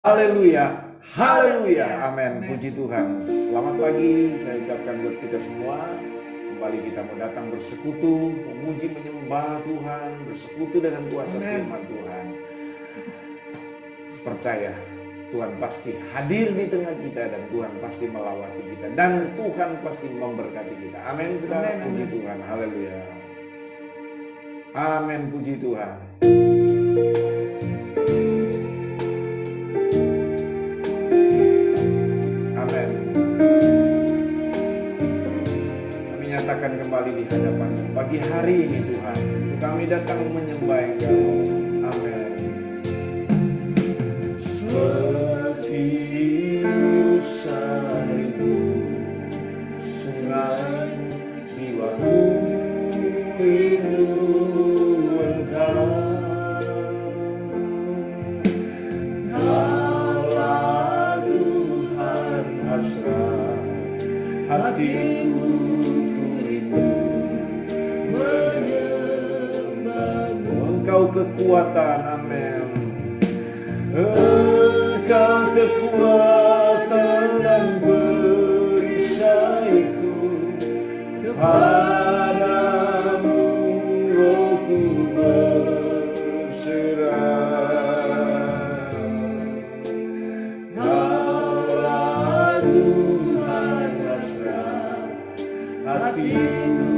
Haleluya, haleluya, amin, puji Tuhan. Selamat pagi, saya ucapkan buat kita semua. Kembali kita mau datang bersekutu, memuji menyembah Tuhan, bersekutu dengan kuasa firman Tuhan. Percaya, Tuhan pasti hadir di tengah kita dan Tuhan pasti melawati kita. Dan Tuhan pasti memberkati kita. Amin, saudara, puji Tuhan, haleluya. Amin, puji Tuhan. Nyatakan kembali di hadapan pagi hari ini Tuhan, kami datang menyembah Engkau. Amin. Seperti usaimu, sungai jiwaku rindu Engkau. Kaulah Tuhan hasrat hatiku. Engkau kekuatan, amin. Engkau kekuatan dan perisaiku, padamu rohku berserah. Kaulah Tuhan hasrat hatiku.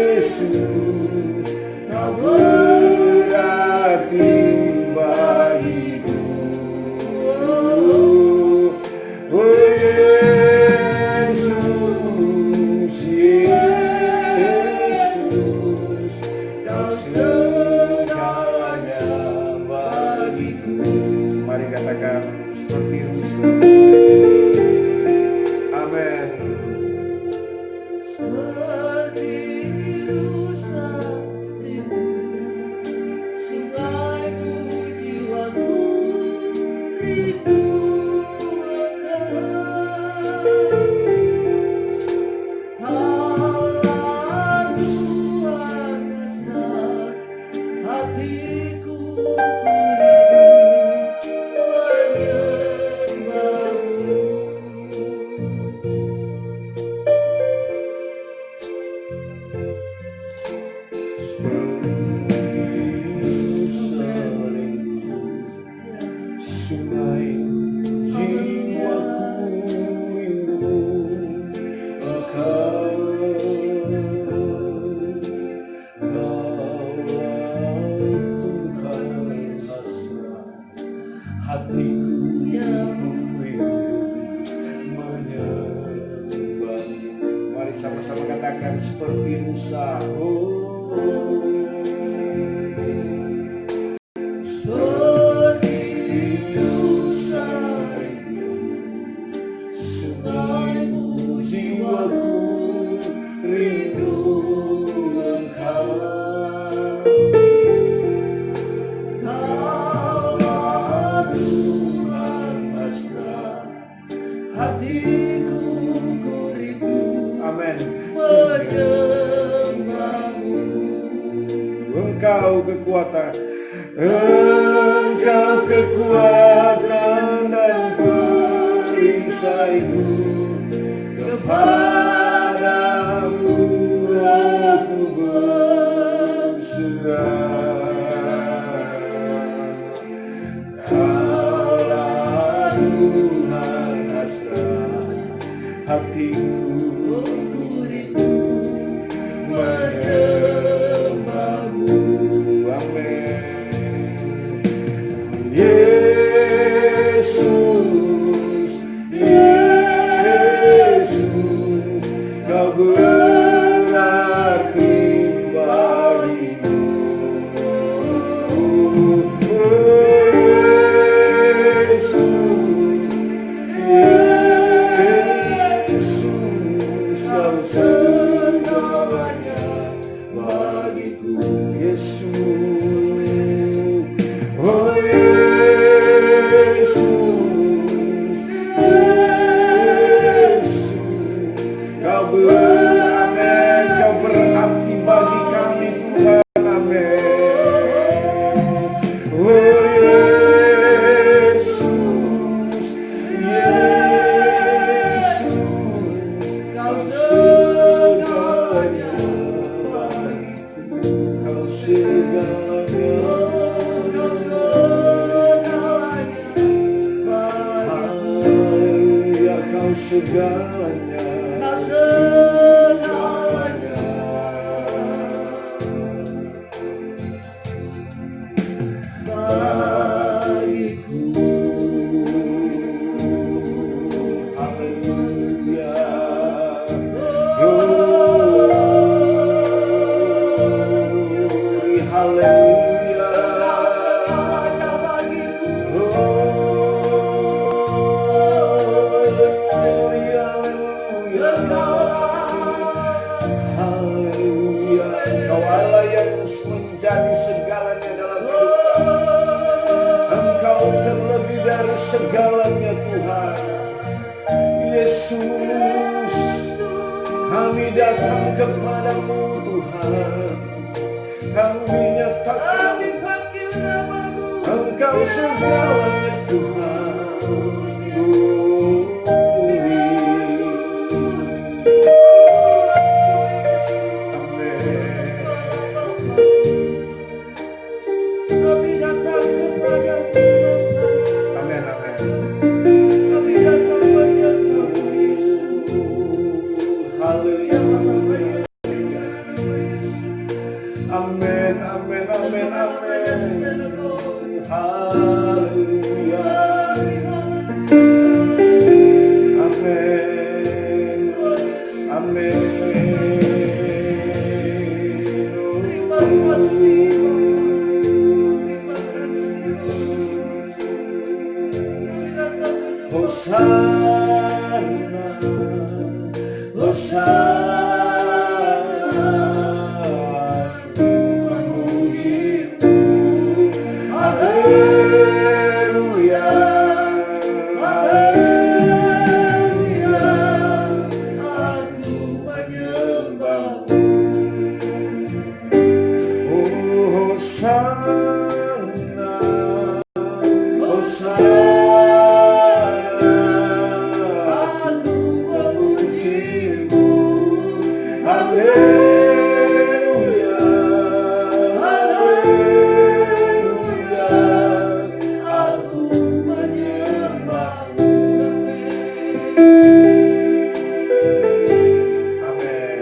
Yesus, Kau berarti bagiku. Oh Yesus, Yesus, Kau segalanya bagiku. Mari katakan seperti rusa. Sama-sama katakan seperti Musa. Seperti Musa rindu, sungaimu jiwaku rindu Engkau. Kaulah Tuhan hasrat hatiku. Amin. Menyembahmu. Engkau kekuatan, Engkau kekuatan dan perisaiku, kepadamu aku berserah. Kaulah Tuhan hasrat hatiku. Yesus, Yesus, Kau berarti bagiku. Yesus, Yesus, Kau Engkau segalanya, Kau segalanya. Bagiku. Haleluya. Haleluya. Kau segalanya bagiku. Haleluya. Engkau Allah yang menjadi segalanya dalam hidup kami. Engkau terlebih dari segalanya Tuhan. Yesus, kami datang kepadamu Tuhan. Kami nyatakan Kami panggil namamu. Engkau segalanya Tuhan. Kami datang kepadamu. Amin, amin. Kami datang kepadamu Yesus. Haleluya. Amin, amin, amin, amin. Haleluya. Amin. Amin. Terima kasih. Hosana, Hosana, memuji-Mu. Haleluya, haleluya, Aku menyembah-Mu. oh Hosana, Hosana. Aku memuji-Mu. Haleluya, haleluya, Aku menyembah-Mu. amin.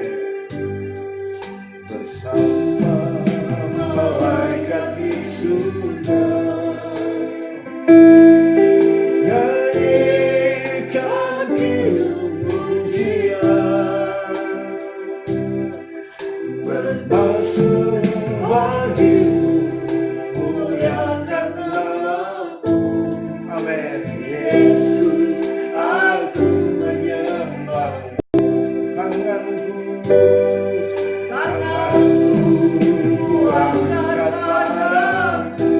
Bersama malaikat di surga, nyanyikan pujian, berbasuh bagimu, muliakan namamu. Amin. Yesus, aku menyembah-Mu. Tanganku angkat padamu,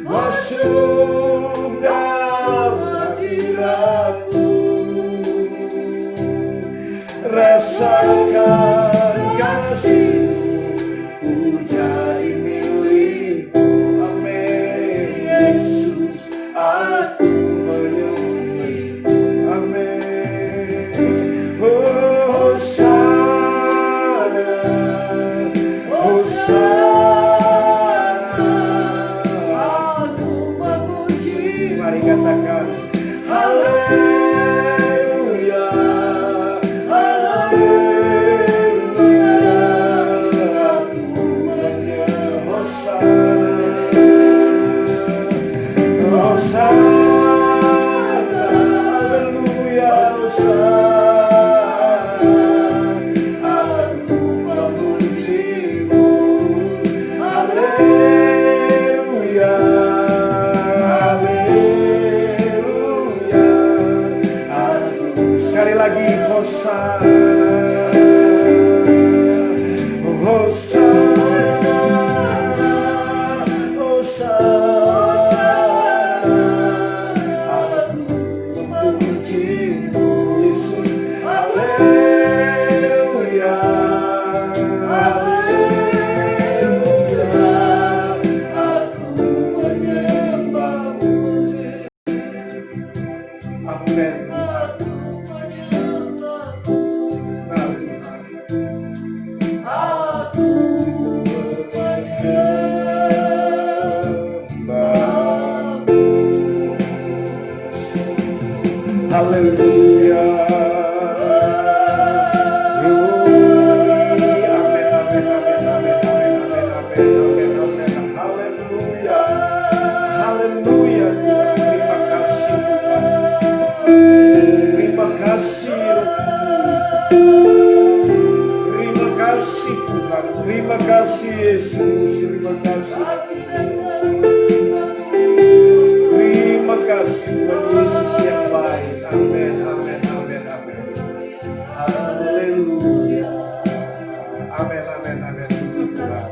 masuk dalam hadirat-Mu. Rasakan kasih-Mu, jadi milik-Mu. Amin. Yesus, aku menyembah-Mu. Amin. Hosana, Hosana. Aku memuji. Mari katakan haleluya, haleluya. Aku menyembah. Hosana, Hosana, haleluya, Hosana. Aku memuji-Mu. Haleluya, haleluya. Sekali lagi Hosana, Hosana, Hosana. Aku memuji-Mu, Yesus. Haleluya, haleluya. Aku menyembah-Mu. Amin. Aku menyembah-Mu. Aku menyembah-Mu. Haleluya. Glory. Amin, amin, amin, amin, amin, amin, amin, amin, amin. Haleluya. Haleluya Tuhan. Terima kasih Tuhan. Terima kasih Roh Kudus. Terima kasih Tuhan. Terima kasih Yesus. Terima kasih. Terima kasih Tuhan Yesus yang baik. Amin, amin, amin, amin. Haleluya. Amin, amin, amin. Puji Tuhan.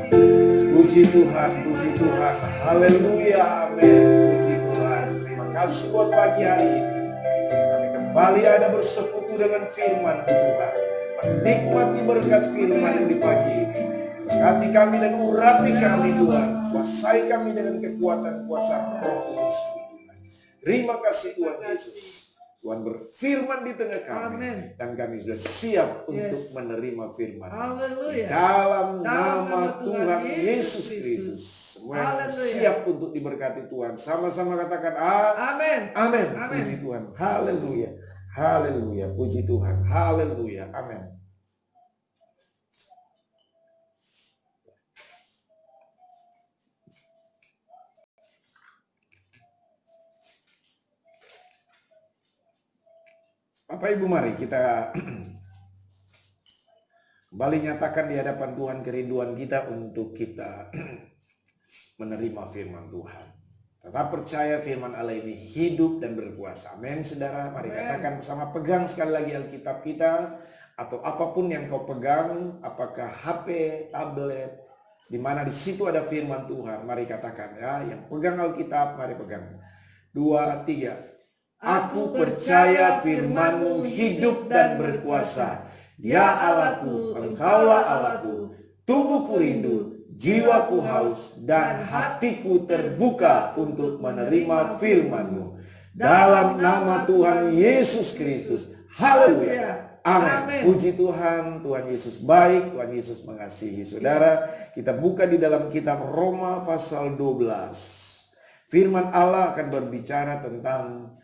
Puji Tuhan, puji Tuhan. Haleluya, amin. Puji Tuhan. Terima kasih buat pagi hari ini. Kami kembali ada bersekutu dengan firman Tuhan. Menikmati berkat firman yang di pagi ini. Berkati kami dan urapi kami Tuhan. Kuasai kami dengan kekuatan kuasa Roh Kudus. Terima kasih Tuhan Yesus. Tuhan berfirman di tengah kami. Amin. Dan kami sudah siap untuk Yes. menerima firman. Haleluya. Dalam Dalam nama Tuhan Yesus Kristus. Semua yang Haleluya. siap untuk diberkati Tuhan. Sama-sama katakan Amin. amin. Amin. Puji Tuhan. Haleluya. Haleluya. Puji Tuhan. Haleluya. Amin. Bapak Ibu, mari kita kembali nyatakan di hadapan Tuhan kerinduan kita untuk kita menerima firman Tuhan. Tetap percaya firman Allah ini hidup dan berkuasa. Amin, saudara. Mari katakan bersama, pegang sekali lagi Alkitab kita atau apapun yang kau pegang, apakah HP, tablet, di mana di situ ada firman Tuhan. Mari katakan ya, yang pegang Alkitab, mari pegang. 2, 3. Aku percaya firman-Mu hidup dan berkuasa. Ya Allahku, Engkaulah Allahku. Tubuhku rindu, jiwaku haus, dan hatiku terbuka untuk menerima firman-Mu. Dalam nama Tuhan Yesus Kristus. Haleluya. Amin. Puji Tuhan, Tuhan Yesus baik, Tuhan Yesus mengasihi. Saudara, kita buka di dalam kitab Roma pasal 12. Firman Allah akan berbicara tentang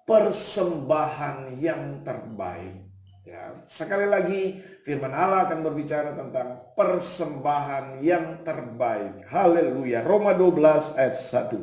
persembahan yang terbaik. Ya, sekali lagi firman Allah akan berbicara tentang persembahan yang terbaik. Haleluya. Roma 12 ayat 1.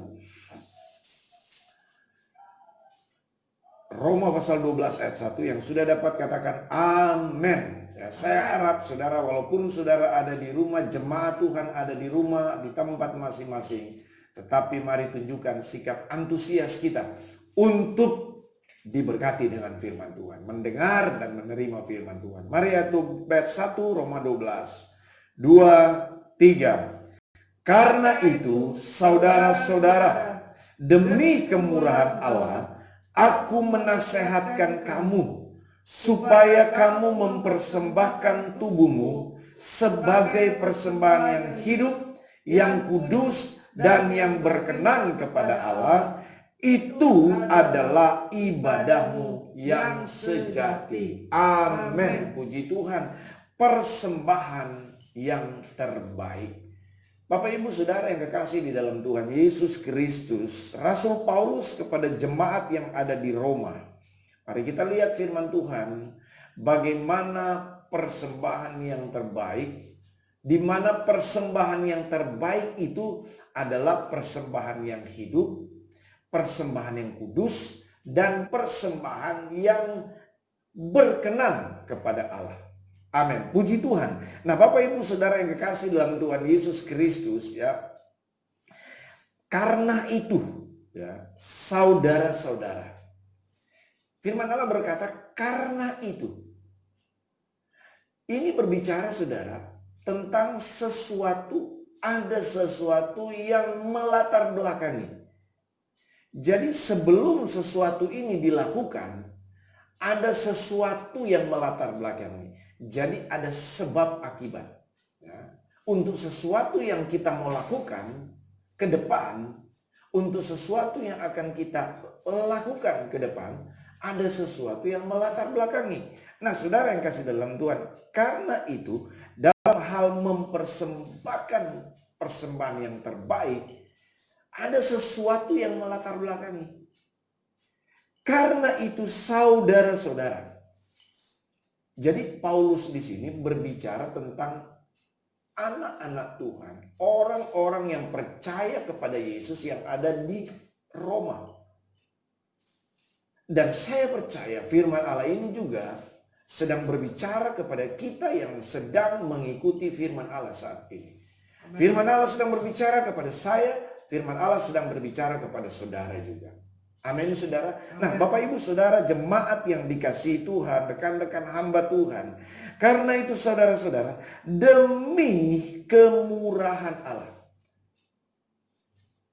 Roma pasal 12 ayat 1 yang sudah dapat katakan amin. Ya, saya harap saudara, walaupun saudara ada di rumah, jemaat Tuhan ada di rumah, di tempat masing-masing, tetapi mari tunjukkan sikap antusias kita untuk diberkati dengan firman Tuhan, mendengar dan menerima firman Tuhan. Mari ayat 1 Roma 12 2, 3. Karena itu saudara-saudara, demi kemurahan Allah, aku menasehatkan kamu supaya kamu mempersembahkan tubuhmu sebagai persembahan yang hidup, yang kudus dan yang berkenan kepada Allah. Itu adalah ibadahmu yang sejati. Amin. Puji Tuhan. Persembahan yang terbaik. Bapak Ibu Saudara yang kekasih di dalam Tuhan Yesus Kristus, Rasul Paulus kepada jemaat yang ada di Roma. Mari kita lihat firman Tuhan, bagaimana persembahan yang terbaik, di mana persembahan yang terbaik itu adalah persembahan yang hidup, persembahan yang kudus, dan persembahan yang berkenan kepada Allah. Amin. Puji Tuhan. Nah, Bapak Ibu Saudara yang kekasih dalam Tuhan Yesus Kristus, ya. Karena itu, ya, saudara-saudara. Firman Allah berkata, karena itu. Ini berbicara, saudara, tentang sesuatu, ada sesuatu yang melatar belakangi. Jadi sebelum sesuatu ini dilakukan, ada sesuatu yang melatar belakangi. Jadi ada sebab akibat. Ya. Untuk sesuatu yang kita mau lakukan ke depan, untuk sesuatu yang akan kita lakukan ke depan, ada sesuatu yang melatar belakangi. Nah, saudara yang kasih dalam Tuhan, karena itu dalam hal mempersembahkan persembahan yang terbaik, ada sesuatu yang melatar belakangi. Karena itu saudara-saudara. Jadi Paulus di sini berbicara tentang anak-anak Tuhan, orang-orang yang percaya kepada Yesus yang ada di Roma. Dan saya percaya firman Allah ini juga sedang berbicara kepada kita yang sedang mengikuti firman Allah saat ini. Firman Allah sedang berbicara kepada saya, firman Allah sedang berbicara kepada saudara juga. Amin, saudara. Nah, Bapak Ibu Saudara, jemaat yang dikasihi Tuhan, rekan-rekan hamba Tuhan. Karena itu saudara-saudara, demi kemurahan Allah.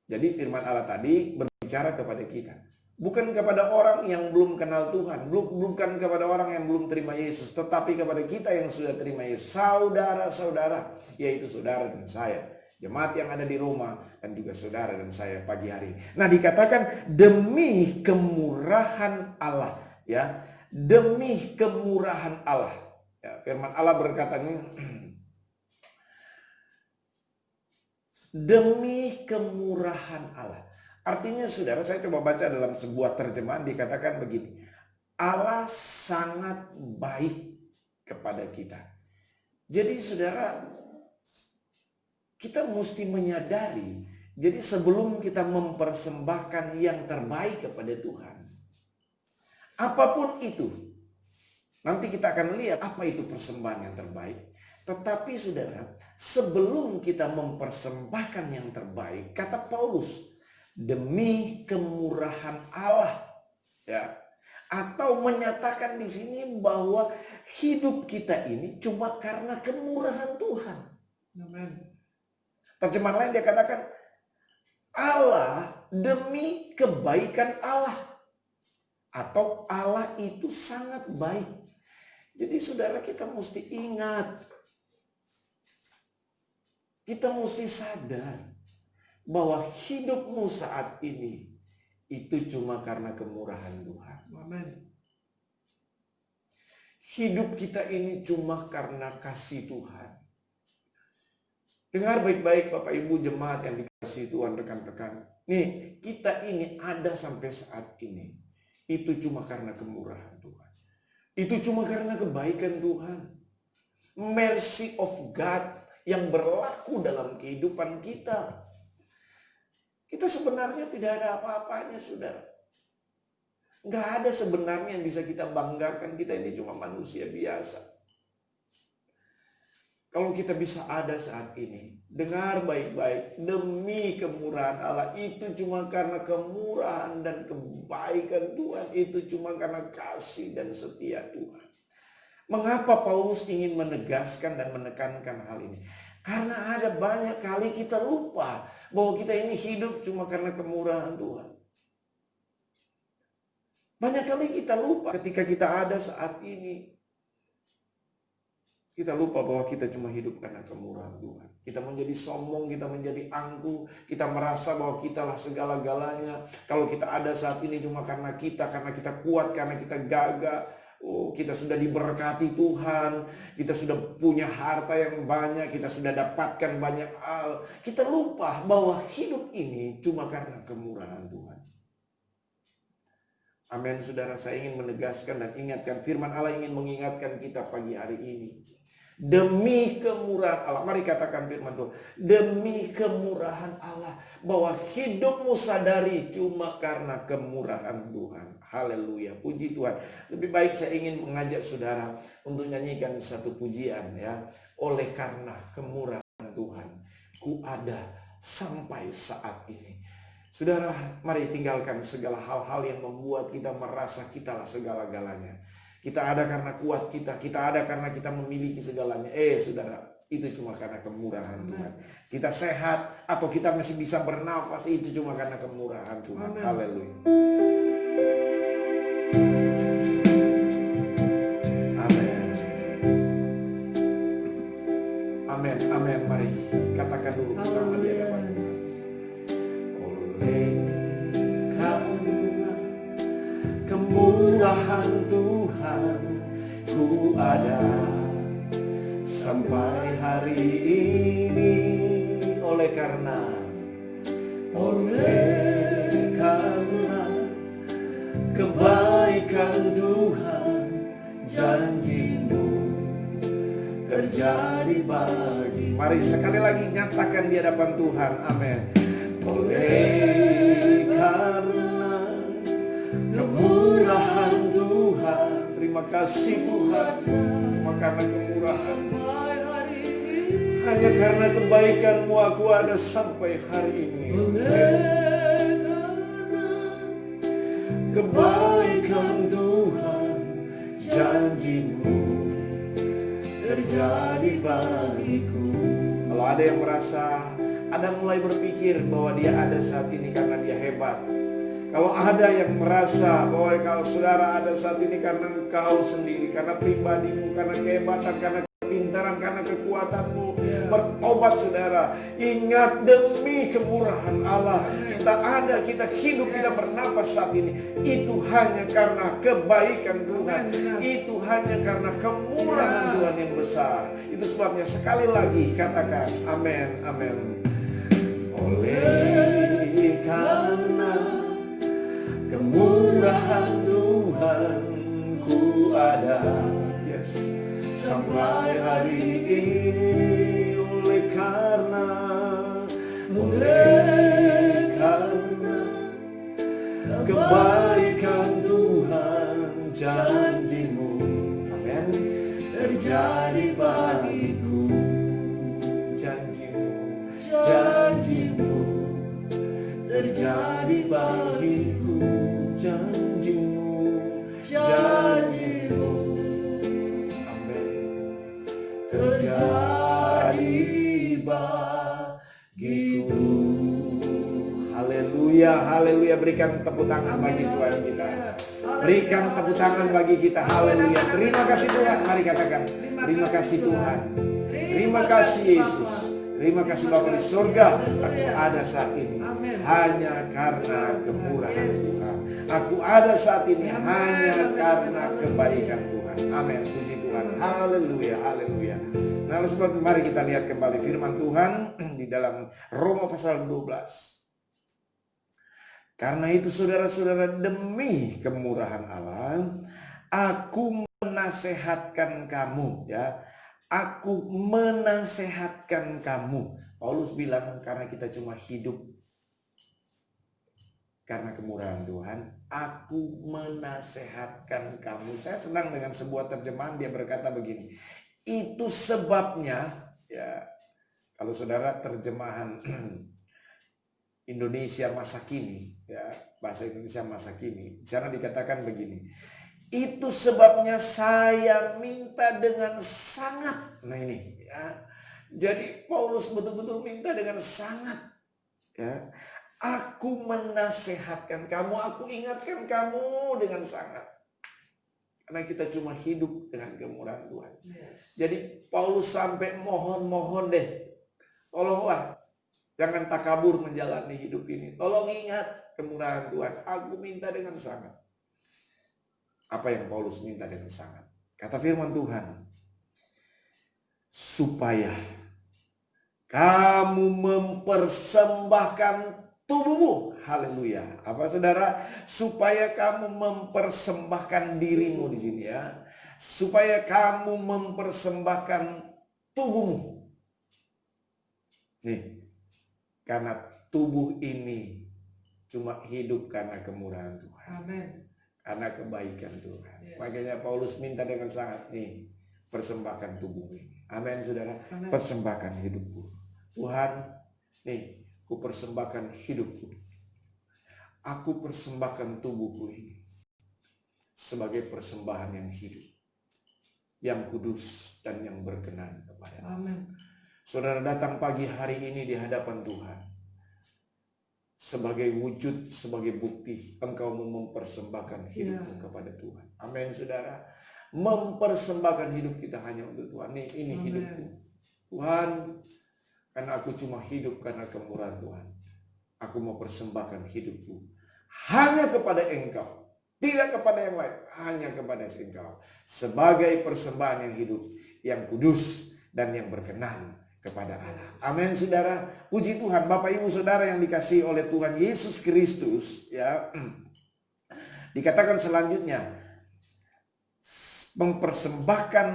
Jadi firman Allah tadi berbicara kepada kita. Bukan kepada orang yang belum kenal Tuhan, bukan kepada orang yang belum terima Yesus, tetapi kepada kita yang sudah terima Yesus. Saudara-saudara, yaitu saudara dan saya. Jemaat yang ada di Roma dan juga saudara dan saya pagi hari. Nah, dikatakan demi kemurahan Allah, ya. Demi kemurahan Allah. Ya, firman Allah berkata ini, demi kemurahan Allah. Artinya saudara, saya coba baca dalam sebuah terjemahan dikatakan begini. Allah sangat baik kepada kita. Jadi saudara, kita mesti menyadari, jadi sebelum kita mempersembahkan yang terbaik kepada Tuhan, apapun itu, nanti kita akan lihat apa itu persembahan yang terbaik. Tetapi saudara, sebelum kita mempersembahkan yang terbaik, kata Paulus, demi kemurahan Allah, ya, atau menyatakan di sini bahwa hidup kita ini cuma karena kemurahan Tuhan. Amin. Terjemahan lain dia katakan Allah demi kebaikan Allah, atau Allah itu sangat baik. Jadi saudara, kita mesti ingat, kita mesti sadar bahwa hidupmu saat ini itu cuma karena kemurahan Tuhan. Amin. Hidup kita ini cuma karena kasih Tuhan. Dengar baik-baik Bapak Ibu jemaat yang dikasihi Tuhan, rekan-rekan. Nih, kita ini ada sampai saat ini. Itu cuma karena kemurahan Tuhan. Itu cuma karena kebaikan Tuhan. Mercy of God yang berlaku dalam kehidupan kita. Kita sebenarnya tidak ada apa-apanya, saudara. Nggak ada sebenarnya yang bisa kita banggakan. Kita ini cuma manusia biasa. Kalau kita bisa ada saat ini, dengar baik-baik, demi kemurahan Allah, itu cuma karena kemurahan dan kebaikan Tuhan, itu cuma karena kasih dan setia Tuhan. Mengapa Paulus ingin menegaskan dan menekankan hal ini? Karena ada banyak kali kita lupa bahwa kita ini hidup cuma karena kemurahan Tuhan. Banyak kali kita lupa ketika kita ada saat ini. Kita lupa bahwa kita cuma hidup karena kemurahan Tuhan. Kita menjadi sombong, kita menjadi angkuh, kita merasa bahwa kitalah segala-galanya. Kalau kita ada saat ini cuma karena kita kuat, karena kita gagah. Oh, kita sudah diberkati Tuhan, kita sudah punya harta yang banyak, kita sudah dapatkan banyak hal. Kita lupa bahwa hidup ini cuma karena kemurahan Tuhan. Amin, saudara. Saya ingin menegaskan dan ingatkan, firman Allah ingin mengingatkan kita pagi hari ini. Demi kemurahan Allah, mari katakan firman Tuhan, demi kemurahan Allah, bahwa hidupmu sadari cuma karena kemurahan Tuhan. Haleluya, puji Tuhan. Lebih baik saya ingin mengajak saudara untuk nyanyikan satu pujian, ya. Oleh karena kemurahan Tuhan, ku ada sampai saat ini. Saudara, mari tinggalkan segala hal-hal yang membuat kita merasa kitalah segala-galanya. Kita ada karena kuat kita ada karena kita memiliki segalanya. Saudara, itu cuma karena kemurahan Tuhan. Kita sehat atau kita masih bisa bernafas, itu cuma karena kemurahan Tuhan. Haleluya. Amin. Amin, amin. Mari katakan dulu bersama dia kepada Yesus. Oleh karena kemurahan Tuhan, ku ada sampai hari ini. Oleh karena kebaikan Kebaikan Tuhan, janji-Mu terjadi bagi. Mari sekali lagi nyatakan di hadapan Tuhan. Amin. Oleh karena kemurahan Tuhan, terima kasih Tuhan, cuma karena kemurahan, hanya karena kebaikan-Mu aku ada sampai hari ini. Kebaikan Tuhan, janji-Mu terjadi bagiku. Kalau ada yang merasa, ada mulai berpikir bahwa dia ada saat ini karena dia hebat. Kalau ada yang merasa bahwa kalau saudara ada saat ini karena engkau sendiri, karena pribadimu, karena kehebatan, karena kepintaran, karena kekuatanmu, bertobat saudara. Ingat demi kemurahan Allah, kita ada, kita hidup, kita bernapas saat ini. Itu hanya karena kebaikan Tuhan. Itu hanya karena kemurahan Tuhan yang besar. Itu sebabnya sekali lagi katakan amin, amin. Oleh karena kemurahan Tuhan ku ada, yes, sampai hari ini. Oleh karena kebaikan Tuhan, janji-Mu, amin, terjadi bagiku. Janji-Mu, janji-Mu terjadi bagiku. Janji-Mu, janji-Mu, amin, terjadi bagiku. Haleluya, haleluya. Berikan tepuk tangan bagi Tuhan kita. Berikan tepuk tangan bagi kita. Haleluya. Terima kasih Tuhan. Mari katakan, terima kasih Tuhan. Terima kasih Yesus. Terima kasih Bapa di surga. Aku ada saat ini hanya karena kemurahan Tuhan. Aku ada saat ini hanya karena kebaikan Tuhan. Amin. Puji Tuhan. Haleluya, haleluya. Nah, oleh sebab mari kita lihat kembali firman Tuhan di dalam Roma pasal 12. Karena itu saudara-saudara, demi kemurahan Allah, aku menasehatkan kamu, ya. Aku menasehatkan kamu. Paulus bilang karena kita cuma hidup karena kemurahan Tuhan, aku menasehatkan kamu. Saya senang dengan sebuah terjemahan, dia berkata begini. Itu sebabnya, ya, kalau saudara terjemahan Indonesia masa kini, ya, bahasa Indonesia masa kini, di sana dikatakan begini. Itu sebabnya saya minta dengan sangat. Nah ini, ya. Jadi Paulus betul-betul minta dengan sangat, ya. Aku menasehatkan kamu, aku ingatkan kamu dengan sangat. Karena kita cuma hidup dengan kemurahan Tuhan. Yes. Jadi Paulus sampai mohon deh, tolonglah, jangan takabur menjalani hidup ini. Tolong ingat kemurahan Tuhan. Aku minta dengan sangat. Apa yang Paulus minta dengan sangat? Kata firman Tuhan, supaya kamu mempersembahkan tubuhmu. Haleluya. Apa saudara? Supaya kamu mempersembahkan dirimu di sini, ya. Supaya kamu mempersembahkan tubuhmu. Nih. Karena tubuh ini cuma hidup karena kemurahan Tuhan. Amin. Karena kebaikan Tuhan. Yes. Makanya Paulus minta dengan sangat, nih, persembahkan tubuh ini. Amin, saudara. Amen. Persembahkan hidupku. Tuhan, nih, ku persembahkan hidupku. Aku persembahkan tubuhku ini sebagai persembahan yang hidup, yang kudus dan yang berkenan kepada Allah. Amin. Saudara datang pagi hari ini di hadapan Tuhan sebagai wujud, sebagai bukti engkau mempersembahkan hidupmu kepada Tuhan. Amin, saudara. Mempersembahkan hidup kita hanya untuk Tuhan. Ini hidupku. Tuhan, karena aku cuma hidup karena kemurahan Tuhan. Aku mau persembahkan hidupku hanya kepada Engkau. Tidak kepada yang lain, hanya kepada Engkau. Sebagai persembahan yang hidup, yang kudus dan yang berkenan kepada Allah. Amin, saudara. Puji Tuhan. Bapak Ibu Saudara yang dikasihi oleh Tuhan Yesus Kristus, ya. Dikatakan selanjutnya, mempersembahkan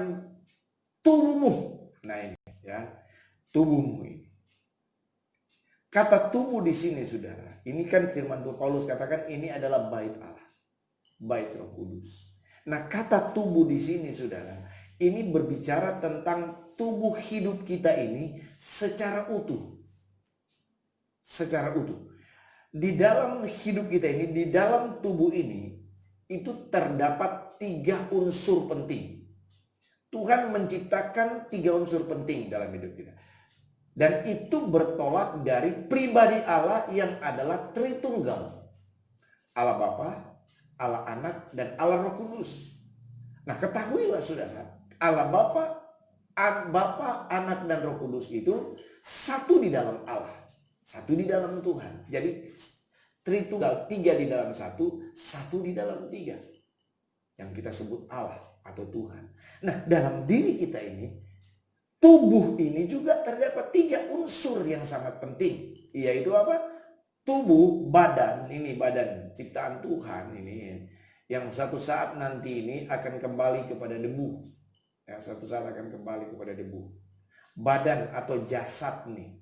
tubuhmu. Nah ini ya, tubuhmu ini. Kata tubuh di sini saudara, ini kan firman Tuhan Paulus katakan ini adalah bait Allah, bait Roh Kudus. Nah kata tubuh di sini saudara, ini berbicara tentang tubuh hidup kita ini secara utuh. Secara utuh. Di dalam hidup kita ini, di dalam tubuh ini, itu terdapat 3 unsur penting. Tuhan menciptakan 3 unsur penting dalam hidup kita. Dan itu bertolak dari pribadi Allah yang adalah Tritunggal. Allah Bapa, Allah Anak, dan Allah Roh Kudus. Nah ketahuilah saudara, Allah Bapa, Anak, dan Roh Kudus itu satu di dalam Allah. Satu di dalam Tuhan. Jadi Tritunggal, 3 di dalam satu di dalam 3. Yang kita sebut Allah atau Tuhan. Nah dalam diri kita ini, tubuh ini juga terdapat 3 unsur yang sangat penting. Yaitu apa? Tubuh, badan, ini badan ciptaan Tuhan ini. Yang satu saat nanti ini akan kembali kepada debu. Yang satu saat akan kembali kepada debu. Badan atau jasad nih.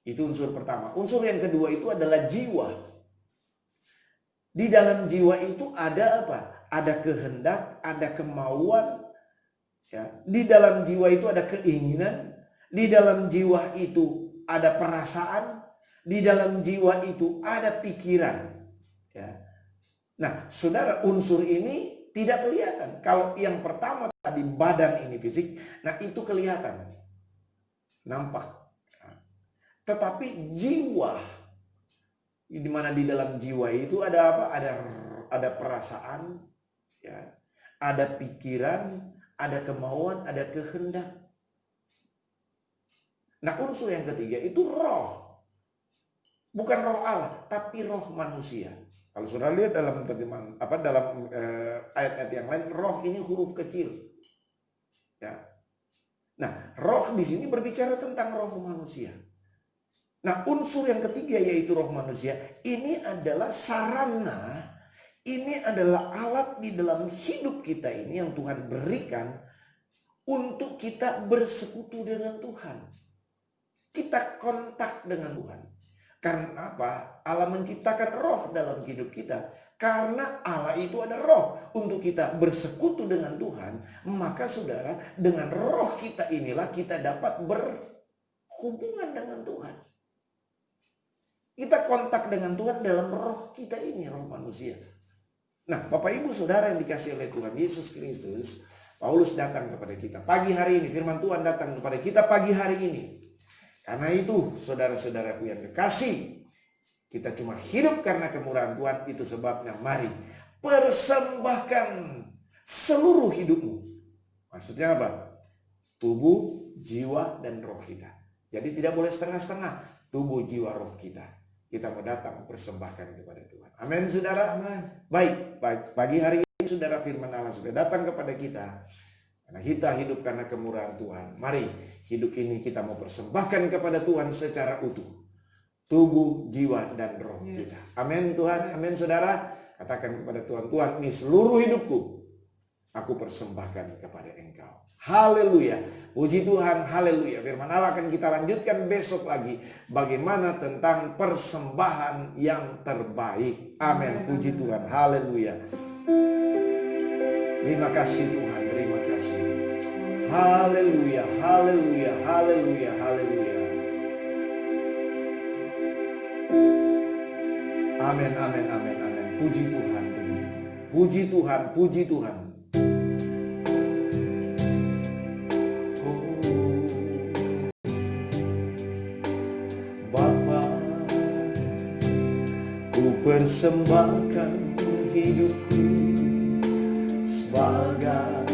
Itu unsur pertama. Unsur yang kedua itu adalah jiwa. Di dalam jiwa itu ada apa? Ada kehendak, ada kemauan. Ya, di dalam jiwa itu ada keinginan, di dalam jiwa itu ada perasaan, di dalam jiwa itu ada pikiran. Ya. Nah, saudara, unsur ini tidak kelihatan. Kalau yang pertama tadi badan ini fisik, nah itu kelihatan, nampak. Tetapi jiwa, di mana di dalam jiwa itu ada apa? Ada perasaan, ya, ada pikiran. Ada kemauan, ada kehendak. Nah unsur yang ketiga itu roh. Bukan roh Allah, tapi roh manusia. Kalau sudah lihat dalam terjemahan, dalam ayat-ayat yang lain, roh ini huruf kecil. Ya. Nah roh di sini berbicara tentang roh manusia. Nah unsur yang ketiga yaitu roh manusia, ini adalah sarana. Ini adalah alat di dalam hidup kita ini yang Tuhan berikan untuk kita bersekutu dengan Tuhan. Kita kontak dengan Tuhan. Karena apa? Allah menciptakan roh dalam hidup kita. Karena Allah itu ada roh. Untuk kita bersekutu dengan Tuhan, maka saudara, dengan roh kita inilah kita dapat berhubungan dengan Tuhan. Kita kontak dengan Tuhan dalam roh kita ini, roh manusia. Nah, Bapak Ibu Saudara yang dikasihi oleh Tuhan Yesus Kristus, Paulus datang kepada kita pagi hari ini, firman Tuhan datang kepada kita pagi hari ini. Karena itu, saudara-saudaraku yang kekasih, kita cuma hidup karena kemurahan Tuhan, itu sebabnya mari persembahkan seluruh hidupmu. Maksudnya apa? Tubuh, jiwa, dan roh kita. Jadi tidak boleh setengah-setengah, tubuh, jiwa, roh kita. Kita mau datang persembahkan kepada Tuhan. Amin saudara. Amin. Baik, pagi hari ini saudara firman Allah sudah datang kepada kita. Karena kita hidup karena kemurahan Tuhan. Mari hidup ini kita mau persembahkan kepada Tuhan secara utuh. Tubuh, jiwa, dan roh kita. Amin Tuhan. Amin saudara. Katakan kepada Tuhan, Tuhan ini seluruh hidupku aku persembahkan kepada Engkau. Haleluya. Puji Tuhan, haleluya. Firman Allah akan kita lanjutkan besok lagi. Bagaimana tentang persembahan yang terbaik. Amin. Puji Tuhan, haleluya. Terima kasih Tuhan, terima kasih. Haleluya, haleluya, haleluya, haleluya. Amin, amin, amin, amin. Puji Tuhan, puji Tuhan, puji Tuhan. Persembahkan hidupku sebagai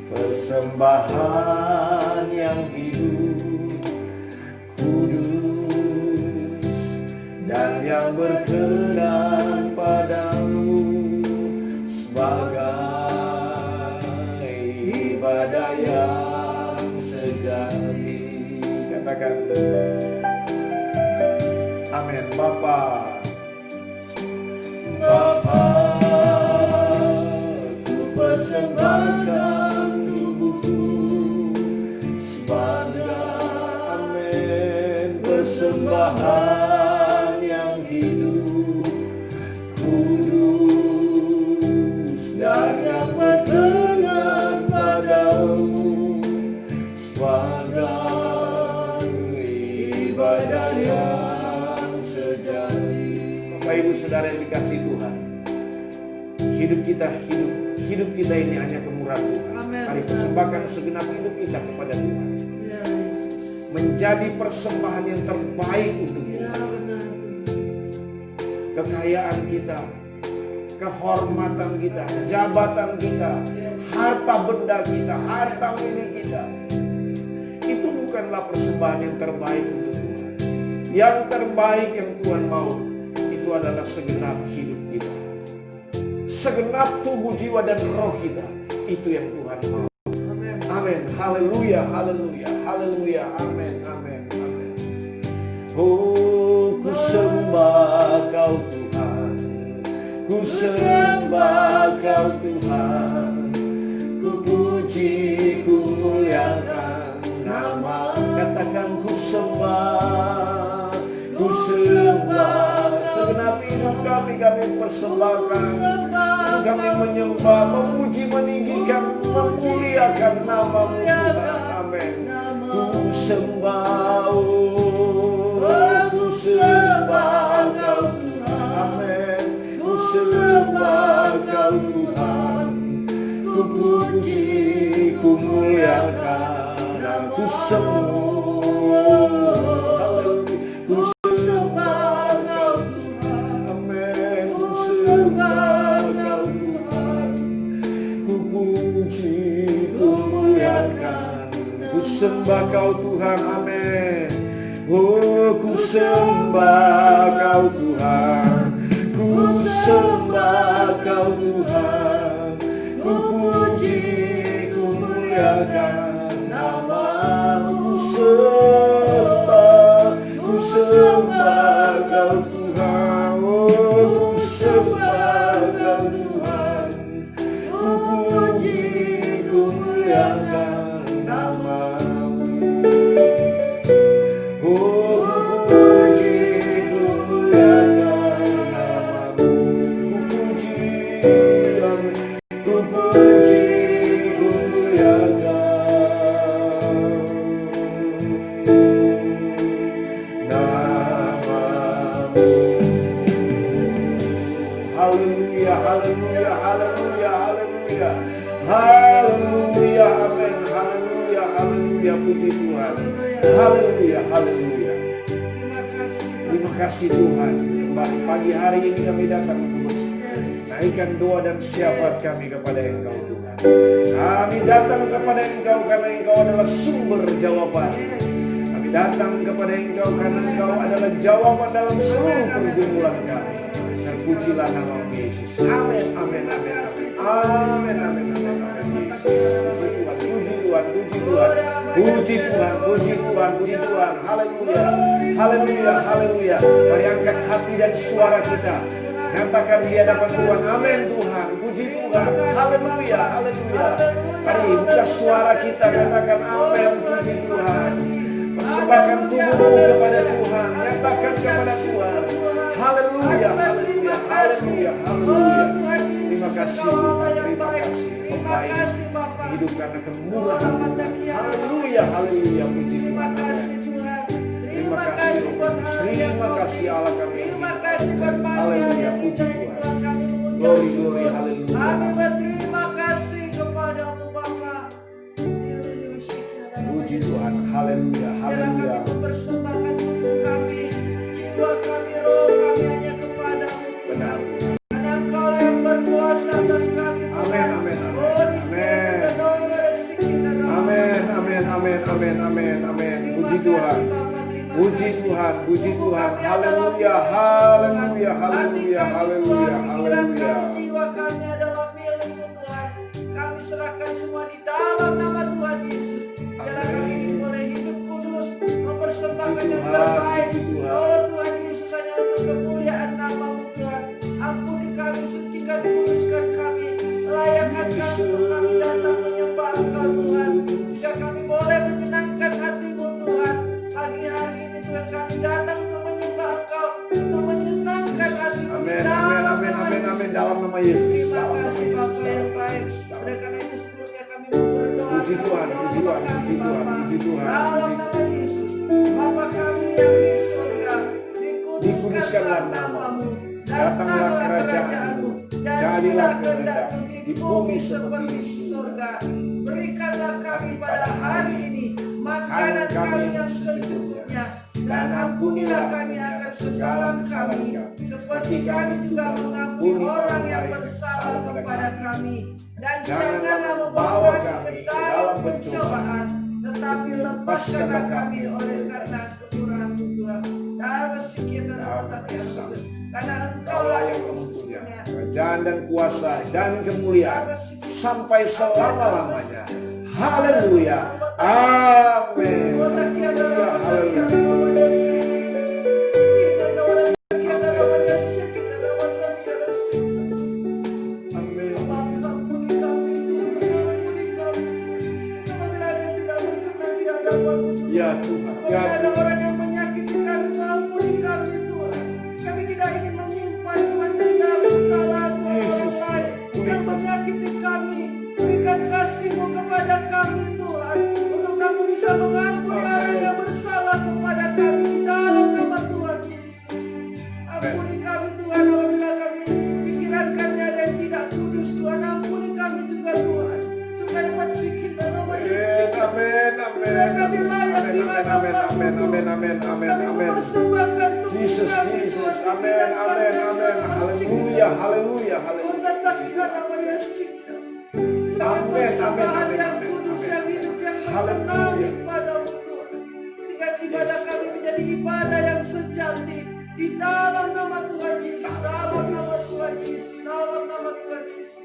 persembahan yang hidup, kudus, dan yang berkenan padamu, sebagai ibadah yang sejati. Katakan amin. Bapa, persembahkan tubuhku sebagai persembahan yang hidup, kudus dan yang berkenan padamu, sebagai ibadah yang sejati. Bapak Ibu Saudara yang dikasihi Tuhan, hidup kita ini hanya kemurahan Tuhan. Amen. Mari persembahkan segenap hidup kita kepada Tuhan, menjadi persembahan yang terbaik untuk Tuhan. Kekayaan kita, kehormatan kita, jabatan kita, harta benda kita, harta milik kita, itu bukanlah persembahan yang terbaik untuk Tuhan. Yang terbaik yang Tuhan mau itu adalah segenap hidup kita, segenap tubuh, jiwa, dan roh kita. Itu yang Tuhan mau. Amin. Haleluya, haleluya, haleluya. Amin, amin, amin. Oh, ku sembah Kau Tuhan, ku sembah Kau Tuhan, ku puji, ku muliakan nama. Katakan ku sembah, ku sembah. Segenap hidup kami persembahkan. Kami menyembah, memuji, meninggikan, memuliakan nama-Mu Tuhan. Amin. Ku sembah, ku sembah Kau Tuhan. Amin. Ku sembah Kau Tuhan. Ku puji, ku muliakan, ku sembah. Ku sembah Kau Tuhan. Amin. Ku sembah Kau Tuhan. Ku puji, ku muliakan, ku sembah Kau Tuhan. Amin. Oh, ku sembah Kau Tuhan, ku sembah Kau Tuhan, ku puji, ku muliakan nama-Mu. Ku sembah Kau Tuhan. Oh, ku sembah Kau Tuhan, ku puji, ku muliakan nama-Mu. Oh, ku puji, ku muliakan nama-Mu. Ku puji, ku puji, ku muliakan nama-Mu. Haleluya, haleluya, haleluya, haleluya. Haleluya, amin. Haleluya, haleluya, puji Tuhan. Haleluya, haleluya. Terima kasih Tuhan. Kembali pagi hari ini kami datang terus naikkan doa dan syafaat kami kepada Engkau Tuhan. Kami datang kepada Engkau karena Engkau adalah sumber jawaban. Kami datang kepada Engkau karena Engkau adalah jawaban dalam seluruh pergumulan kami. Terpujilah nama Yesus. Amin, amin, amin, amin. Amin, amin, amin, amin. Yesus. Puji Tuhan, puji Tuhan. Puji Tuhan, puji Tuhan, puji Tuhan. Haleluya. Haleluya, haleluya. Mari angkat hati dan suara kita. Nyatakan di hadapan Tuhan. Amin Tuhan. Puji Tuhan. Haleluya, haleluya. Mari buka suara kita. Katakan amin, puji Tuhan. Persembahkan tubuhmu kepada Tuhan. Nyatakan kepada Tuhan. Haleluya, haleluya, haleluya, haleluya. Terima kasih Tuhan, terima kasih. Pembaik hidup karena kemurahan Tuhan. Haleluya, haleluya, puji Tuhan. Terima kasih Yesus. Terima kasih Allah kami. Haleluya, puji Tuhan. Glory, glory, haleluya. Kami berterima kasih kepadamu Bapa. Puji Tuhan, haleluya, haleluya. Kami mempersembahkan tubuh kami, jiwa kami, roh kami hanya kepadamu. Benar. Karena Engkau yang berkuasa atas kami. Amin, amin, amin. Oh, di sini ada rezeki dan Amin, amin, amin, amin, amin, amin. Puji Tuhan. Puji Tuhan, puji Tuhan. Haleluya, haleluya, haleluya, haleluya, haleluya. Jiwa kami adalah milik-Mu Tuhan. Kami serahkan semua di dalam nama Tuhan Yesus. Biarlah kami boleh hidup kudus, mempersembahkan yang terbaik. Oh Tuhan Yesus, hanya untuk kemuliaan nama-Mu Tuhan. Ampuni kami, sucikan, kuduskan kami, layakkan kami kami datang menyembah Engkau Tuhan. Jika kami boleh menyenangkan hati-Mu Tuhan, pagi hari ini Tuhan kami datang untuk menyembah Engkau, untuk menyenangkan hati-Mu. Amin, amin, amin, amin, amin. Dalam nama Yesus. Terima Dalam nama kasih Yesus. Bapa yang baik. Oleh karena itu sebelumnya kami mau berdoa. Puji Tuhan, puji Tuhan, puji Tuhan, puji Tuhan. Dalam nama Yesus, Bapa kami yang di surga, dikuduskanlah nama-Mu, datanglah kerajaan-Mu, jadilah kehendak-Mu di bumi seperti di surga. Berikanlah kami pada hari ini makanan kami yang secukupnya, dan ampunilah kami akan kesalahan kami, seperti kami juga mengampuni orang yang bersalah kepada kami. Dan janganlah membawa kami ke dalam pencobaan, tetapi lepaskanlah kami oleh karena kemurahan-Mu Tuhan. Dalam sekian dan otak yang kudus, karena Engkaulah yang mempunyai kerajaan dan kuasa dan kemuliaan sampai selama-lamanya. Haleluya. Amin. Haleluya. Ya Tuhan. Ya Ada Tuhan. orang yang menyakiti kami, ampuni kami Tuhan. Kami tidak ingin menyimpan Tuhan dendam kesalahan orang lain yang menyakiti kami. Berikan kasih-Mu kepada kami Tuhan, untuk kami bisa mengampuni orang yang bersalah kepada kami dalam nama Tuhan Yesus. Ampuni kami Tuhan apabila kami pikiran kami ada yang tidak kudus Tuhan. Ampuni kami juga Tuhan, supaya berpikir dalam nama Yesus. Amin, amin. Kami layak di hadapan-Mu Amin, amin, amin, amin, kami amin. mempersembahkan tubuh Jesus, kami, Jesus, Tuhan, amin, dan amin, kami amin. dalam Haleluya, haleluya, Oh, haleluya. tetap di nama Yesus. Sebagai Amin, persembahan amin, yang amin, kudus, amin. yang hidup, yang Haleluya. berkenan kepadamu Tuhan. Sehingga ibadah Yes. kami menjadi ibadah yang sejati di dalam nama Tuhan Yesus, dalam nama Tuhan Yesus, dalam nama Tuhan Yesus,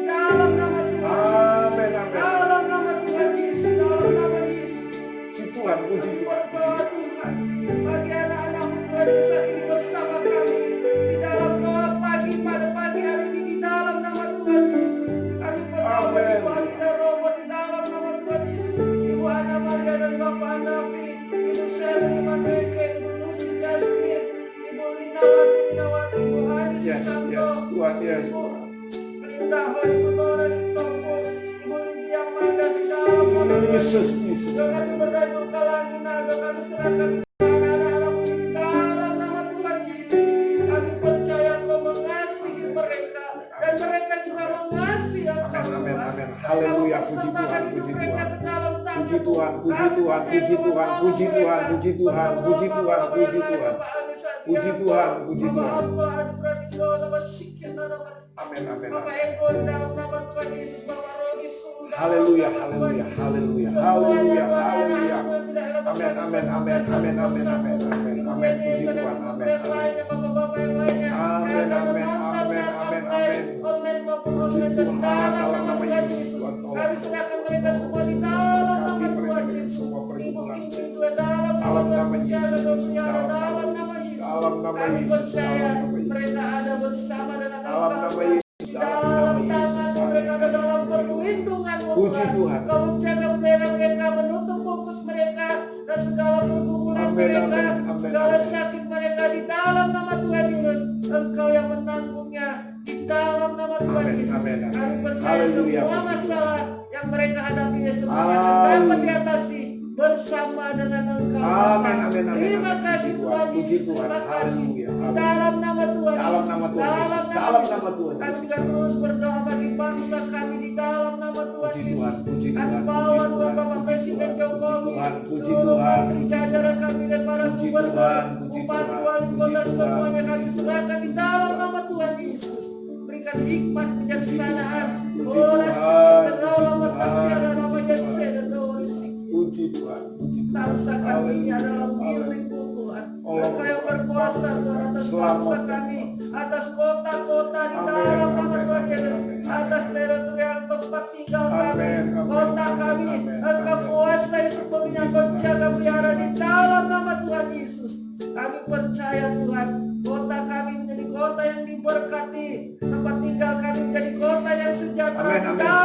dalam nama Tuhan Yesus, Amin, amin. dalam nama Tuhan Yesus, dalam nama Yesus. Puji Tuhan, puji Kami Tuhan. berdoa Tuhan, bagi anak-anak-Mu Tuhan yang saat ini bersama kami di dalam doa pagi pada pagi hari ini di dalam nama Tuhan Yesus. Kami berdoa Amin. bagi Ibu Alisa Robo di dalam nama Tuhan Yesus. Ibu Ana Maria dan Bapak Nafi, Ibu Sherly Maneke, Ibu Lucy Jasmine, Ibu Linawati, Ibu Hanis Yes, Santo, yes, Tuhan, yes, Ibu Tuhan. Linda, Ibu Nora Sitopo, Ibu Lydia Manda di dalam nama Tuhan Jesus, Jesus. Doa kami berdoa untuk kalangan, doa kami serahkan kepada anak-anak-Mu di dalam nama Tuhan Yesus. Kami percaya Engkau mengasihi mereka, dan mereka juga mengasihi Engkau Amin, amin, Tuhan. amin. Dan Haleluya, Kau puji persembahkan Tuhan, hidup puji mereka Tuhan. ke dalam tangan-Mu. Puji Tuhan, puji Kami Tuhan, percaya puji Engkau Tuhan, menolong puji Tuhan, mereka. puji Tuhan, Menolong puji Tuhan, Bapak-Bapak puji yang lain, Tuhan. Bapak Ali Santiago, Puji Tuhan, puji Bapak Tuhan. Abdul Adi Pradito, nama Syikin, nama Amin, amin, Bapak amin. Ego dalam nama Tuhan Yesus, Bapak Rogi Sung dalam Haleluya, nama Tuhan haleluya, Yesus. haleluya, Semuanya haleluya, Tuhan, haleluya. anak-anak Tuhan tidak dapat Amin, kami amin, sebutkan amin, satu amin, amin, persatu. amin, amin, Ibu amin. Jenny Puji dan Tuhan, ibu amin, yang amin. lainnya, bapak-bapak yang lainnya, Amin, yang akan amin, menonton amin, saat amin, online, amin. online maupun Puji offline, dan Tuhan, dalam dalam nama nama Tuhan Yesus, Yesus. Tuhan, tolong. Kami serahkan mereka semua di dalam nama Berkati mereka Tuhan dengan Yesus. semua pergumulan. Ibu-ibu Tuhan, dalam nama Dalam Tuhan nama menjaga Yesus, dan pelihara, dalam dalam nama nama Yesus, Yesus. dalam nama Kami Yesus, percaya dalam nama Yesus. mereka ada bersama dengan Dalam Engkau, nama Tuhan. Yesus, Di dalam dalam nama tangan Yesus. mereka ada dalam perlindungan-Mu Puji Tuhan. Tuhan. Kau menjaga mereka, menutup fokus mereka dan segala pergumulan Amin, mereka, amin, amin, segala amin. sakit mereka di dalam nama Tuhan Yesus. Engkau yang menanggungnya di dalam nama Tuhan Amin, Yesus. amin, amin. Kami percaya Haleluya, semua puji masalah yang mereka hadapi semuanya akan Haleluya. dapat diatasi bersama dengan Engkau. Amin, Bapa. amin, amin, Terima amin. kasih Puji Tuhan Tuhan, puji Yesus. Tuhan. Terima kasih. Haleluya, Di haleluya. dalam nama Tuhan Dalam Yesus. nama Tuhan Yesus, dalam Yesus. nama Tuhan Kami Yesus. juga terus berdoa bagi bangsa kami di dalam nama Tuhan Puji Yesus. Tuhan, puji Kami Tuhan, bawa puji Tuhan Tuhan, Bapak puji Presiden Tuhan, Jokowi, puji Tuhan, puji seluruh Tuhan, menteri puji jajaran Tuhan. kami dan para Puji gubernur, Tuhan, puji bupati, Tuhan, wali puji kota, Tuhan, semuanya kami puji serahkan di Tuhan, dalam puji nama Tuhan Yesus. Berikan hikmat kebijaksanaan. Puji Olah Tuhan, sikit dan puji Allah Tuhan, matafiara nama puji Yesus Tuhan. dan doa sikit. Puji Tuhan, puji Tuhan. Bangsa kami ini Haleluya, adalah haleluya. milik-Mu Tuhan. Oh, Engkau yang berkuasa Tuhan atas selamat. bangsa kami, atas kota-kota di Amin, dalam nama amin, Tuhan amin, Yesus, amin. atas teritorial tempat tinggal kami, Amin, amin, kota amin, kami. amin, Engkau amin. kuasai sepenuhnya, Engkau jaga pelihara di dalam nama Tuhan Yesus. Kami percaya Tuhan, kota kami menjadi kota yang diberkati, tempat tinggal kami menjadi kota yang sejahtera Amin, di amin. dalam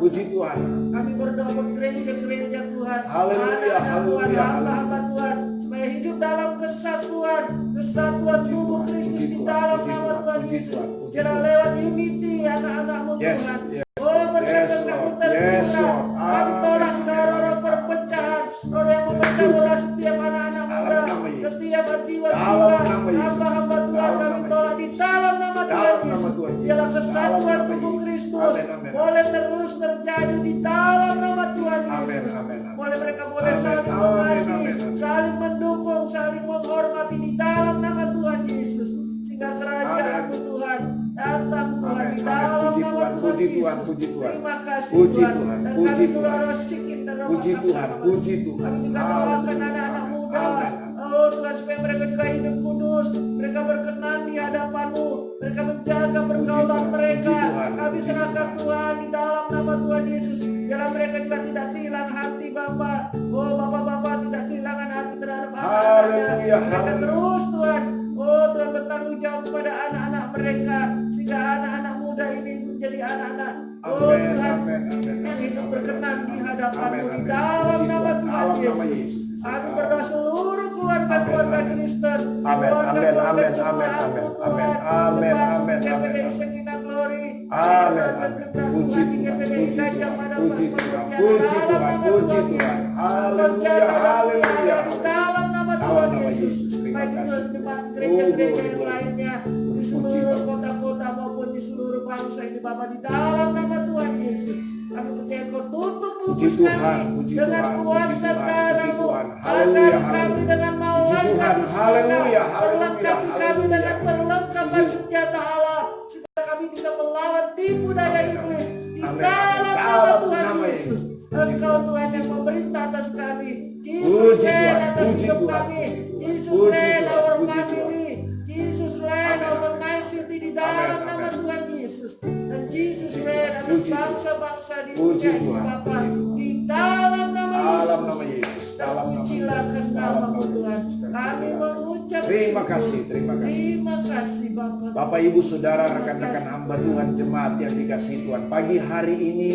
puji Tuhan. Kami berdoa buat gereja-gereja Tuhan. Haleluya, Anak-anak Tuhan, haleluya, hamba-hamba Tuhan, supaya hidup dalam kesatuan tubuh Kristus di dalam nama Tuhan Yesus. Biarlah lewat unity anak-anakmu Yes, Tuhan. yes. Oh, berkat-berkat Lord. tercurah. Yes, Lord. Kami tolak segala orang perpecahan, orang yang memecah belah setiap anak-anak muda, Dalam nama Yesus. setiap jiwa-jiwa, Dalam nama Yesus. hamba-hamba Tuhan, Dalam kami nama tolak di dalam nama Tuhan Dalam nama Yesus. Tuhan Yesus. Biarlah Dalam kesatuan nama tubuh Yesus. Kristus Amin, amin. boleh terus terjadi di dalam nama Tuhan Amin, Yesus. amin, amin. Boleh mereka boleh Amin, saling amin, mengasihi, amin, amin. saling mendukung, saling menghormati di dalam nama Tuhan Yesus. Sehingga kerajaan-Mu Tuhan datang Tuhan Amin, di amin. dalam Puji nama Tuhan, Tuhan puji Tuhan, Yesus. puji Tuhan. Terima kasih Puji Tuhan. Tuhan, Dan puji kami Tuhan. sudah rosikin dan Puji Tuhan, puji Tuhan. Kami juga doakan anak-anak muda. Amin. Oh Tuhan, supaya mereka juga hidup kudus, mereka berkenan di hadapan-Mu, mereka menjaga pergaulan Tuhan, mereka. puji Tuhan, Kami puji serahkan Tuhan. Tuhan di dalam nama Tuhan Yesus. Biarlah mereka juga tidak kehilangan hati Bapa. Oh Bapak-bapak tidak kehilangan hati terhadap anak-anaknya. Haleluya, Mereka haleluya. terus Tuhan, oh Tuhan bertanggung jawab kepada anak-anak mereka, sehingga anak-anak muda ini menjadi anak-anak, oh Amin, Tuhan, amin, amin. yang hidup berkenan di hadapan-Mu Amin, di amin. dalam Puji nama Tuhan. Tuhan Dalam nama Yesus. Yesus. Kami berdoa seluruh keluarga-keluarga Amin, amin. Kristen, Amin, keluarga-keluarga amin, amin, jemaat-Mu amin, Tuhan, amin, Depan amin, GPDI amin. Sekina Glory, Amin, Tuhan, amin. Tuhan, Puji di Tuhan, GPDI puji Gajah Tuhan, Mada puji Pontianak, Tuhan, dalam puji Tuhan, nama puji Tuhan Tuhan. Yesus. Haleluya, Kerja dalam haleluya. pelihara di dalam nama Dalam Tuhan nama Yesus. Yesus, terima Baik itu kasih. jemaat gereja-gereja Oh, yang glory. lainnya di Puji seluruh Tuhan. kota-kota maupun di seluruh bangsa ini Bapa, di dalam nama Tuhan Yesus. Kami percaya Kau tutup Puji mulut Tuhan, kami puji dengan Tuhan, kuasa puji Tuhan, puji darah-Mu, Tuhan. agar Haleluya, kami haleluya. dengan Puji malaikat Tuhan, di surga haleluya, haleluya, perlengkapi kami haleluya. dengan perlengkapan Puji. senjata Allah, sehingga kami bisa melawan tipu daya Amin, iblis di amin. dalam nama Dalam Tuhan nama Yesus. Yesus. Engkau Tuhan yang memerintah atas kami. Jesus Puji reign Tuhan, atas puji hidup Tuhan, kami. puji Tuhan. Jesus Puji reign Tuhan, our puji Tuhan. family. Jesus reign Amin, over amin. my city di dalam Amin, nama amin. Tuhan Yesus. Dan Jesus Puji reign Tuhan, atas puji Tuhan. bangsa-bangsa di Puji dunia ini Tuhan, Bapa. puji Tuhan. Di dalam nama Dalam Yesus. nama Yesus, dalam nama Terpujilah Yesus, dalam nama-Mu nama Tuhan. Yesus. Kami mengucap Terima syukur. kasih, terima kasih. Terima kasih Bapa. Bapak, Ibu, Saudara, Terima rekan-rekan kasih, hamba Tuhan. Tuhan, jemaat yang dikasih Tuhan. Pagi hari ini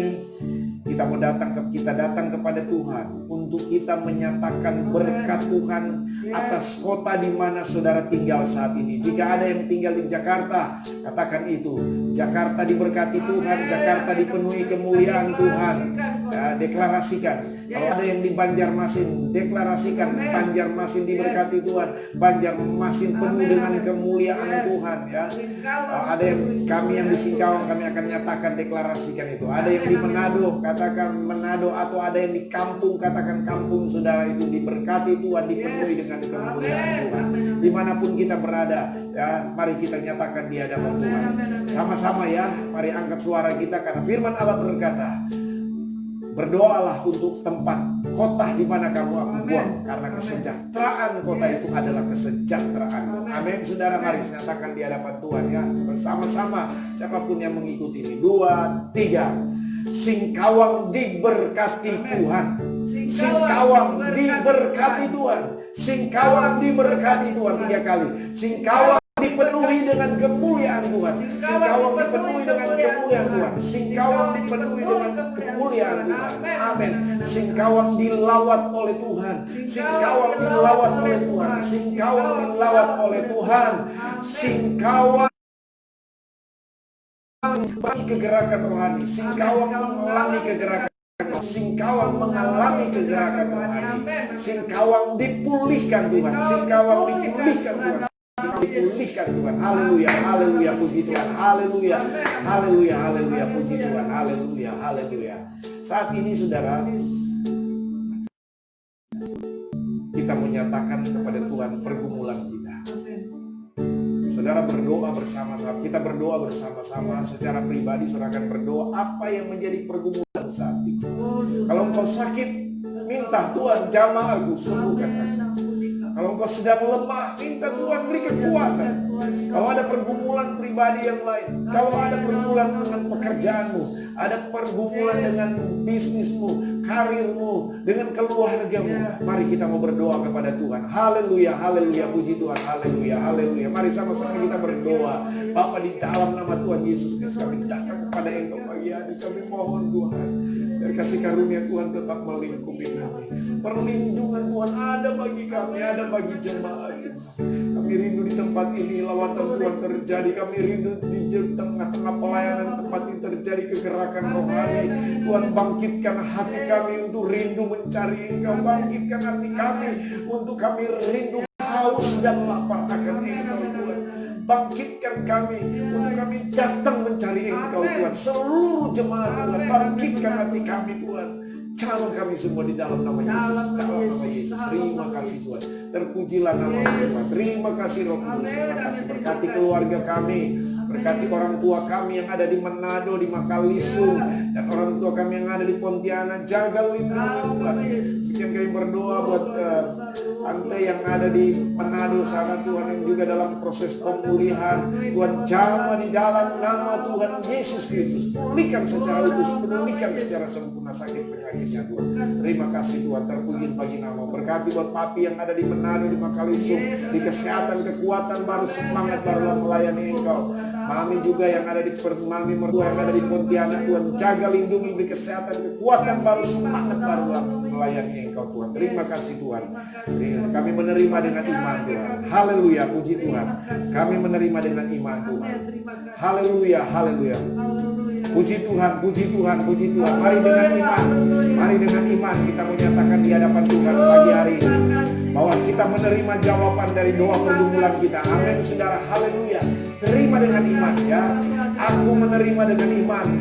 kita datang kepada Tuhan untuk kita menyatakan berkat Tuhan atas kota di mana saudara tinggal saat ini. Jika ada yang tinggal di Jakarta, katakan itu. Jakarta diberkati Tuhan, Jakarta dipenuhi kemuliaan Tuhan. Ya, deklarasikan. Kalau ada yang di Banjarmasin, deklarasikan Banjarmasin diberkati Tuhan. Banjarmasin penuh dengan kemuliaan Tuhan, ya. Ada yang yang di Singkawang, kami akan nyatakan, deklarasikan itu. Ada yang di Manado, katakan Manado, atau ada yang di kampung, katakan kampung saudara itu diberkati Tuhan, dipenuhi dengan kemuliaan Tuhan. Dimanapun kita berada, ya, mari kita nyatakan di hadapan Tuhan. Sama-sama ya, mari angkat suara kita karena firman Allah berkata, berdoalah untuk tempat kota di mana kamu aku buang, karena kesejahteraan kota itu adalah kesejahteraan. Amin, saudara, mari nyatakan di hadapan Tuhan ya, bersama-sama siapapun yang mengikuti ini. 2, 3. Singkawang diberkati Tuhan. Singkawang diberkati Tuhan. Singkawang diberkati Tuhan 3 kali. Singkawang dipenuhi dengan kemuliaan Tuhan. Singkawang dipenuhi dengan kemuliaan Tuhan. Singkawang dipenuhi dengan kemuliaan Tuhan. Amin. Singkawang dilawat oleh Tuhan. Singkawang dilawat oleh Tuhan. Singkawang dilawat oleh Tuhan. Singkawang mengalami kegerakan rohani. Singkawang mengalami kegerakan. Singkawang mengalami kegerakan rohani. Singkawang dipulihkan Tuhan. Singkawang dipulihkan Tuhan. Dipulihkan Tuhan. Haleluya, haleluya, puji Tuhan. Haleluya, haleluya, haleluya, puji Tuhan. Haleluya, haleluya. Saat ini saudara, kita menyatakan kepada Tuhan pergumulan kita. Saudara berdoa bersama-sama. Kita berdoa bersama-sama secara pribadi. Saudara akan berdoa apa yang menjadi pergumulan saat ini. Kalau engkau sakit, minta Tuhan jamah aku, sembuhkan aku. Kalau engkau sedang lemah, minta Tuhan beri kekuatan. Kalau ada pergumulan pribadi yang lain, kalau ada pergumulan dengan pekerjaanmu, ada pergumulan dengan bisnismu, karirmu, dengan keluargamu, mari kita mau berdoa kepada Tuhan. Haleluya, haleluya, puji Tuhan, haleluya, haleluya. Mari sama-sama kita berdoa. Bapa, di dalam nama Tuhan Yesus Kristus, kami datang kepada Engkau pagi hari, kami mohon Tuhan. kasih karunia Tuhan tetap melingkupi kami. Perlindungan Tuhan ada bagi kami, ada bagi jemaat. Kami rindu di tempat ini lawatan Tuhan terjadi. Kami rindu di tengah-tengah pelayanan tempat ini terjadi kegerakan rohani. Tuhan bangkitkan hati kami untuk rindu mencari Engkau. Bangkitkan hati kami untuk kami rindu haus dan lapar akan Engkau Tuhan. Bangkitkan kami untuk kami datang mencari Engkau Tuhan. Seluruh jemaat Tuhan, bangkitkan hati kami Tuhan. Calon kami semua di dalam nama Yesus. Dalam nama Yesus. Terima kasih Tuhan. Terpujilah nama Tuhan. Terima kasih Roh Kudus. Terima kasih. Berkati keluarga kami. Berkati orang tua kami yang ada di Manado, di Makalisung, dan orang tua kami yang ada di Pontianak. Jaga lindungi Tuhan. Bikin kami berdoa buat Ante yang ada di Manado sana Tuhan, yang juga dalam proses pemulihan. Tuhan jamah di dalam nama Tuhan Yesus Kristus. Pulihkan secara utuh, pulihkan secara sempurna sakit penyakitnya Tuhan. Terima kasih Tuhan, terpuji bagi nama. Berkati buat papi yang ada di Manado, di Makalisung, di kesehatan, kekuatan baru, semangat baru melayani Engkau. Mami juga yang ada di Mami mertua yang ada di Pontianak Tuhan, jaga lindungi, beri kesehatan, kekuatan baru, semangat baru melayani Engkau Tuhan. Terima kasih Tuhan. Kami menerima dengan iman Tuhan. Haleluya, puji Tuhan. Kami menerima dengan iman Tuhan. Haleluya, haleluya. Puji Tuhan, puji Tuhan, puji Tuhan. Mari dengan iman, mari dengan iman kita menyatakan di hadapan Tuhan pagi hari ini bahwa kita menerima jawaban dari doa pergumulan kita. Amin, saudara. Haleluya. Terima dengan iman ya. Aku menerima dengan iman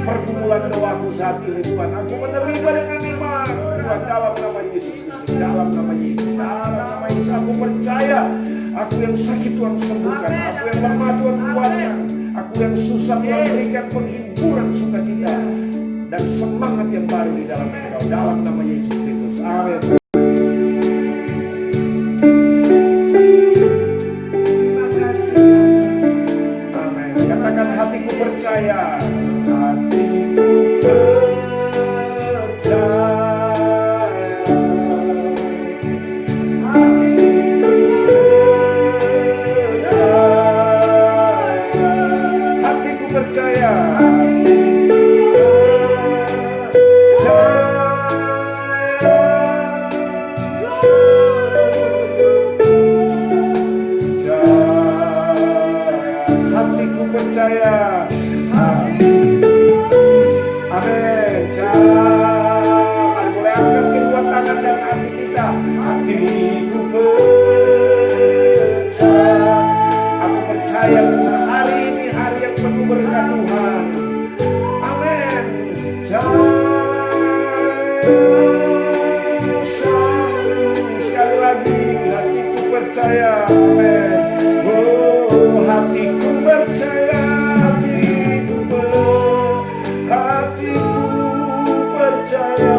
pergumulan doaku saat ini Tuhan. Aku menerima dengan iman Tuhan, dalam nama Yesus Kristus. Dalam nama Yesus. Dalam nama Yesus. Aku percaya. Aku yang sakit Tuhan sembuhkan. Aku yang lemah Tuhan kuatkan. Aku yang susah Tuhan berikan penghiburan sukacita dan semangat yang baru di dalam Engkau. Dalam nama Yesus Kristus. Amin. Percaya, hatiku percaya, hatiku percaya. Amin. Mari boleh angkat kedua tangan dan hati kita. Hatiku percaya. Aku percaya hari ini hari yang penuh berkat Tuhan. Amin. Sekali lagi hatiku percaya. Amin. Oh, hatiku percaya. Percaya Tuhan, hatiku percaya,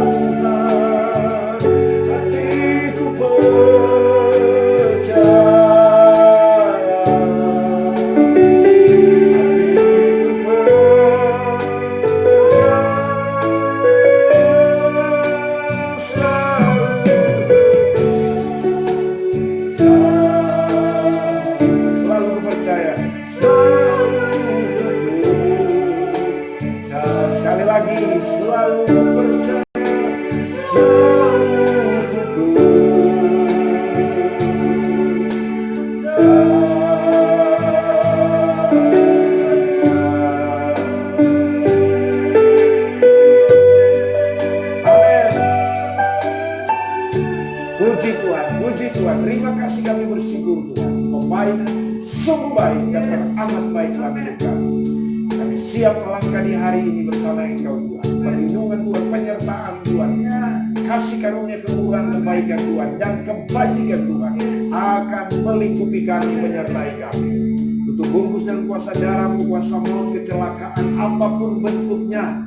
hatiku selalu percaya, sekali lagi selalu percaya. Puji Tuhan, puji Tuhan. Terima kasih, kami bersyukur Tuhan. Engkau baik, sungguh baik dan amat baik dalam hidup kami. Kami siap melangkah di hari ini bersama Engkau Tuhan. Perlindungan Tuhan, penyertaan Tuhan, kasih karunia, kemurahan, kebaikan Tuhan dan kebajikan Tuhan akan melingkupi kami, menyertai kami. Tutup bungkus dan kuasa darah-Mu, kuasa maut, kecelakaan apapun bentuknya.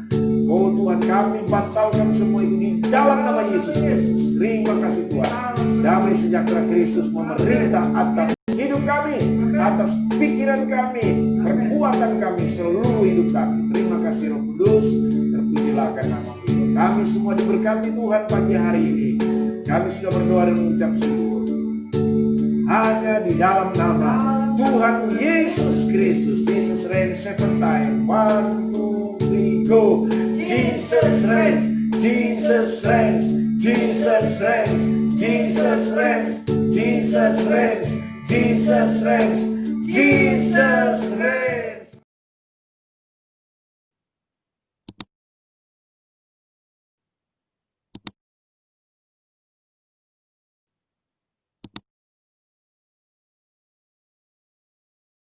Oh Tuhan, kami batalkan semua itu di dalam nama Yesus Kristus. Terima kasih Tuhan. Damai sejahtera Kristus memerintah atas hidup kami, atas pikiran kami, perbuatan kami, seluruh hidup kami. Terima kasih Roh Kudus. Terpujilah akan nama-Mu. Kami semua diberkati Tuhan pagi hari ini. Kami sudah berdoa dan mengucap syukur hanya di dalam nama Tuhan Yesus Kristus. Jesus reigns, seven time. 1, 2, 3, go. Jesus reigns. Jesus reigns, Jesus reigns, Jesus reigns, Jesus reigns, Jesus reigns, Jesus reigns.